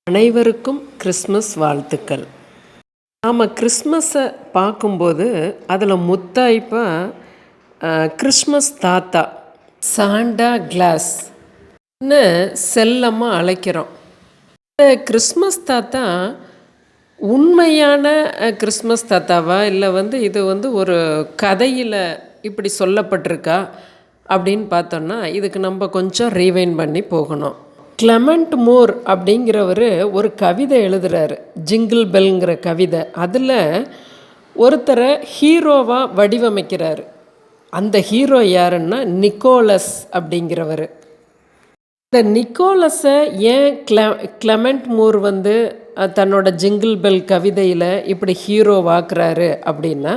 அனைவருக்கும் கிறிஸ்மஸ் வாழ்த்துக்கள். நாம் கிறிஸ்மஸை பார்க்கும்போது அதில் முத்தாய்ப்பாக கிறிஸ்மஸ் தாத்தா, சாண்டா கிளாஸ்ன்னு செல்லமாக அழைக்கிறோம். இந்த கிறிஸ்மஸ் தாத்தா உண்மையான கிறிஸ்மஸ் தாத்தாவா, இல்லை இது ஒரு கதையில் இப்படி சொல்லப்பட்டிருக்கா அப்படின்னு பார்த்தோன்னா, இதுக்கு நம்ம கொஞ்சம் ரீவைண்ட் பண்ணி போகணும். கிளமெண்ட் மூர் அப்படிங்கிறவர் ஒரு கவிதை எழுதுகிறாரு, ஜிங்கிள் பெல்ங்கிற கவிதை. அதில் ஒருத்தரை ஹீரோவாக வடிவமைக்கிறார். அந்த ஹீரோ யாருன்னா நிக்கோலஸ் அப்படிங்கிறவர். இந்த நிக்கோலஸை ஏன் கிளமெண்ட் மூர் தன்னோட ஜிங்கிள் பெல் கவிதையில் இப்படி ஹீரோவாக்குறாரு அப்படின்னா,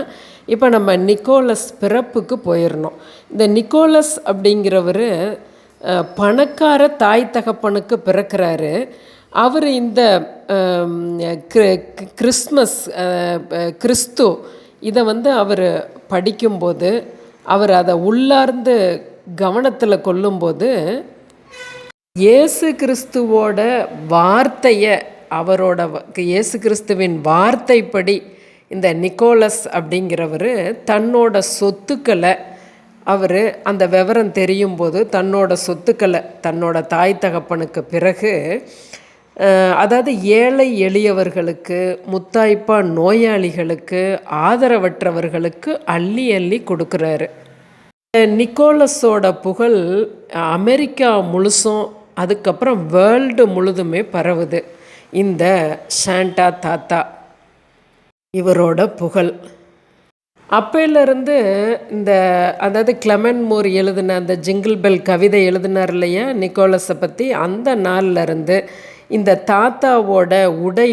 இப்போ நம்ம நிக்கோலஸ் பிறப்புக்கு போயிடணும். இந்த நிக்கோலஸ் அப்படிங்கிறவர் பணக்கார தாய் தகப்பனுக்கு பிறக்கிறாரு. அவர் இந்த கிறிஸ்மஸ் கிறிஸ்து இதை அவர் படிக்கும்போது, அவர் அதை உள்ளார்ந்து கவனத்தில் கொள்ளும்போது, இயேசு கிறிஸ்துவோட வார்த்தையை, அவரோட இயேசு கிறிஸ்துவின் வார்த்தைப்படி இந்த நிக்கோலஸ் அப்படிங்கிறவர் தன்னோட சொத்துக்களை, அவர் அந்த விவரம் தெரியும் போது தன்னோட சொத்துக்களை தன்னோட தாய் தகப்பனுக்கு பிறகு, அதாவது ஏழை எளியவர்களுக்கு, முத்தாய்ப்பா நோயாளிகளுக்கு, ஆதரவற்றவர்களுக்கு அள்ளி அள்ளி கொடுக்குறாரு. நிக்கோலஸோட புகழ் அமெரிக்கா முழுசும், அதுக்கப்புறம் வேர்ல்டு முழுதுமே பரவுது. இந்த சாண்டா தாத்தா இவரோட புகழ் அப்பையிலேருந்து அதாவது கிளமெண்ட் மூர் எழுதின அந்த ஜிங்கிள் பெல் கவிதை எழுதினார் இல்லையா நிக்கோலஸை பற்றி, அந்த நாள்லேருந்து இந்த தாத்தாவோட உடை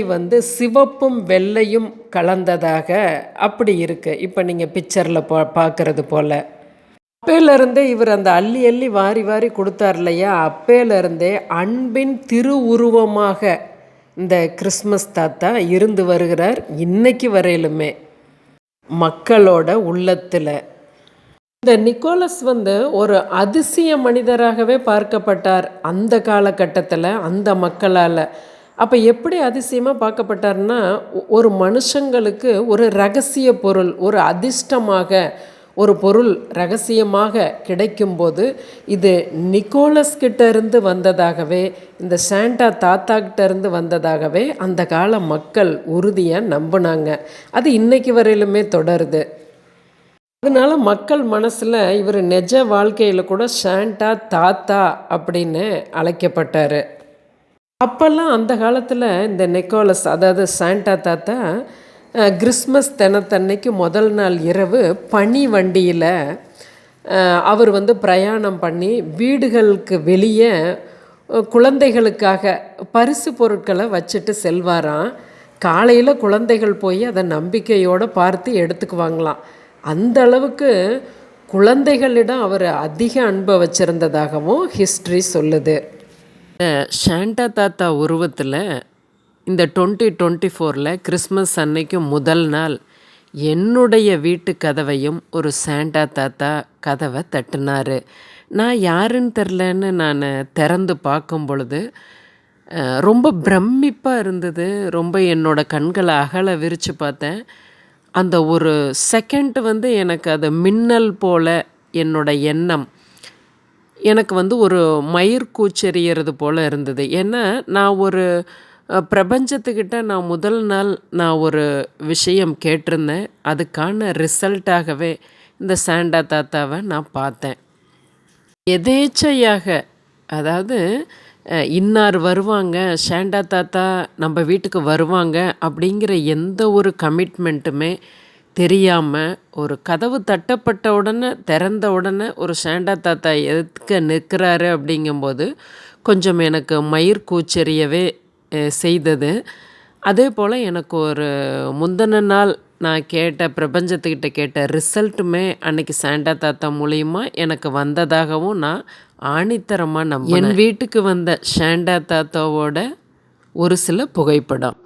சிவப்பும் வெள்ளையும் கலந்ததாக அப்படி இருக்குது. இப்போ நீங்கள் பிக்சரில் பார்க்குறது போல். அப்பையிலேருந்தே இவர் அந்த அள்ளி அள்ளி வாரி வாரி கொடுத்தார் இல்லையா, அப்பையிலேருந்தே அன்பின் திருவுருவமாக இந்த கிறிஸ்மஸ் தாத்தா இருந்து வருகிறார் இன்னைக்கு வரையிலுமே மக்களோட உள்ளத்தில். இந்த நிக்கோலஸ் ஒரு அதிசய மனிதராகவே பார்க்கப்பட்டார் அந்த காலகட்டத்தில் அந்த மக்களால். அப்போ எப்படி அதிசயமாக பார்க்கப்பட்டார்னா, ஒரு மனுஷங்களுக்கு ஒரு ரகசிய பொருள், ஒரு அதிர்ஷ்டமாக ஒரு பொருள் ரகசியமாக கிடைக்கும்போது இது நிக்கோலஸ் கிட்டேருந்து வந்ததாகவே, இந்த சாண்டா தாத்தா கிட்டேருந்து வந்ததாகவே அந்த கால மக்கள் உறுதியாக நம்பினாங்க. அது இன்னைக்கு வரையிலுமே தொடருது. அதனால் மக்கள் மனசில் இவர் நிஜ வாழ்க்கையில் கூட சாண்டா தாத்தா அப்படின்னு அழைக்கப்பட்டார். அப்போல்லாம் அந்த காலத்தில் இந்த நிக்கோலஸ், அதாவது சாண்டா தாத்தா, கிறிஸ்மஸ் தினத்தன்னைக்கு முதல் நாள் இரவு பனி வண்டியில் அவர் பிரயாணம் பண்ணி வீடுகளுக்கு வெளியே குழந்தைகளுக்காக பரிசு பொருட்களை வச்சுட்டு செல்வாராம். காலையில் குழந்தைகள் போய் அதை நம்பிக்கையோடு பார்த்து எடுத்துக்குவாங்களாம். அந்த அளவுக்கு குழந்தைகளிடம் அவர் அதிக அன்பை வச்சுருந்ததாகவும் ஹிஸ்ட்ரி சொல்லுது. சாண்டா தாத்தா உருவத்தில் இந்த 2024 கிறிஸ்மஸ் அன்னைக்கு முதல் நாள் என்னுடைய வீட்டு கதவையும் ஒரு சாண்டா தாத்தா கதவை தட்டினார். நான் யாருன்னு தெரிலன்னு நான் திறந்து பார்க்கும் பொழுது ரொம்ப பிரமிப்பாக இருந்தது. ரொம்ப என்னோடய கண்களை அகல விரித்து பார்த்தேன். அந்த ஒரு செகண்ட் எனக்கு அது மின்னல் போல் என்னோட எண்ணம் எனக்கு ஒரு மயிர் கூச்செறியறது போல் இருந்தது. ஏன்னா நான் ஒரு பிரபஞ்சத்துக்கிட்ட நான் முதல் நாள் நான் ஒரு விஷயம் கேட்டிருந்தேன். அதுக்கான ரிசல்ட்டாகவே இந்த சாண்டா தாத்தாவை நான் பார்த்தேன். எதேச்சையாக, அதாவது இன்னார் வருவாங்க, சாண்டா தாத்தா நம்ம வீட்டுக்கு வருவாங்க அப்படிங்கிற எந்த ஒரு கமிட்மெண்ட்டுமே தெரியாமல், ஒரு கதவு தட்டப்பட்ட உடனே, திறந்த உடனே ஒரு சாண்டா தாத்தா எதுக்க நிற்கிறாரு அப்படிங்கும்போது கொஞ்சம் எனக்கு மயிர் கூச்செறியவே செய்தது. அதே போல் எனக்கு ஒரு முந்தின நாள் நான் பிரபஞ்சத்துக்கிட்ட கேட்ட ரிசல்ட்டுமே அன்றைக்கி சாண்டா தாத்தா மூலிமா எனக்கு வந்ததாகவும் நான் ஆணித்தரமாக நம்பினேன். என் வீட்டுக்கு வந்த சாண்டா தாத்தாவோட ஒரு சில புகைப்படம்.